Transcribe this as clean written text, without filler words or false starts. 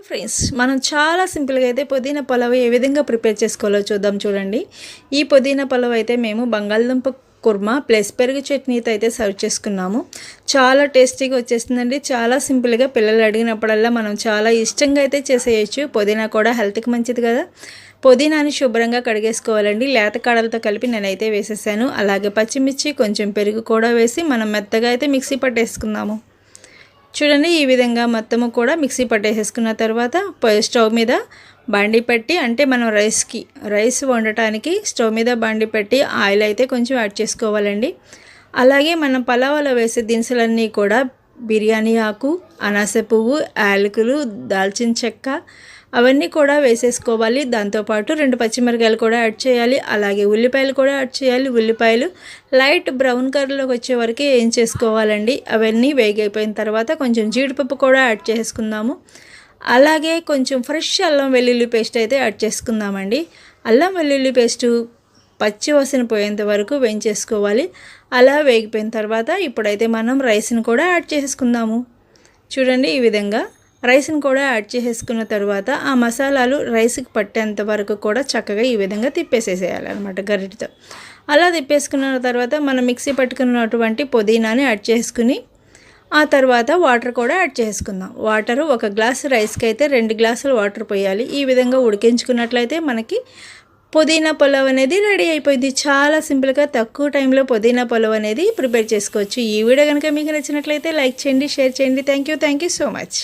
Friends, మనం చాలా సింపుల్గా అయితే పుదీనా పలావ్ ఏ విధంగా ప్రిపేర్ చేసుకోవాలో చూద్దాం. చూడండి, ఈ పుదీనా పలావ్ అయితే మేము బంగాళదుంప కుర్మా ప్లస్ పెరుగు చట్నీతో అయితే సర్వ్ చేసుకున్నాము. చాలా టేస్టీగా వచ్చేస్తుందండి. చాలా సింపుల్గా పిల్లలు అడిగినప్పుడల్లా మనం చాలా ఇష్టంగా అయితే చేసేయచ్చు. పుదీనా కూడా హెల్త్కి మంచిది కదా. పుదీనాని శుభ్రంగా కడిగేసుకోవాలండి. లేత కాడలతో కలిపి నేనైతే వేసేసాను. అలాగే పచ్చిమిర్చి, కొంచెం పెరుగు కూడా వేసి మనం మెత్తగా అయితే మిక్సీ పట్టేసుకుందాము. చూడండి, ఈ విధంగా మొత్తము కూడా మిక్సీ పట్టేసుకున్న తర్వాత స్టవ్ మీద బాండి పెట్టి, అంటే మనం రైస్ వండటానికి స్టవ్ మీద బాండి పెట్టి ఆయిల్ అయితే కొంచెం యాడ్ చేసుకోవాలండి. అలాగే మనం పలావలో వేసే దినుసులన్నీ కూడా బిర్యానీ ఆకు, అనాస పువ్వు, యాలకులు, దాల్చిన చెక్క అవన్నీ కూడా వేసేసుకోవాలి. దాంతోపాటు 2 పచ్చిమిరకాయలు కూడా యాడ్ చేయాలి. అలాగే ఉల్లిపాయలు కూడా యాడ్ చేయాలి. ఉల్లిపాయలు లైట్ బ్రౌన్ కలర్లోకి వచ్చే వరకు ఏం చేసుకోవాలండి. అవన్నీ వేగైపోయిన తర్వాత కొంచెం జీడిపప్పు కూడా యాడ్ చేసుకుందాము. అలాగే కొంచెం ఫ్రెష్ అల్లం వెల్లుల్లి పేస్ట్ అయితే యాడ్ చేసుకుందామండి. అల్లం వెల్లుల్లి పేస్టు పచ్చి వాసన పోయేంత వరకు వేయించేసుకోవాలి. అలా వేగిపోయిన తర్వాత ఇప్పుడైతే మనం రైస్ని కూడా యాడ్ చేసుకుందాము. చూడండి, ఈ విధంగా రైస్ని కూడా యాడ్ చేసేసుకున్న తర్వాత ఆ మసాలాలు రైస్కి పట్టేంత వరకు కూడా చక్కగా ఈ విధంగా తిప్పేసేసేయాలన్నమాట గరిటెతో. అలా తిప్పేసుకున్న తర్వాత మనం మిక్సీ పట్టుకున్నటువంటి పుదీనాని యాడ్ చేసుకుని ఆ తర్వాత వాటర్ కూడా యాడ్ చేసుకుందాం. వాటరు 1 గ్లాసు రైస్కి అయితే 2 గ్లాసులు వాటర్ పోయాలి. ఈ విధంగా ఉడికించుకున్నట్లయితే మనకి పుదీనా పులావ్ అనేది రెడీ అయిపోయింది. చాలా సింపుల్గా తక్కువ టైంలో పుదీనా పులావ్ అనేది ప్రిపేర్ చేసుకోవచ్చు. ఈ వీడియో కనుక మీకు నచ్చినట్లయితే లైక్ చేయండి, షేర్ చేయండి. Thank you so much.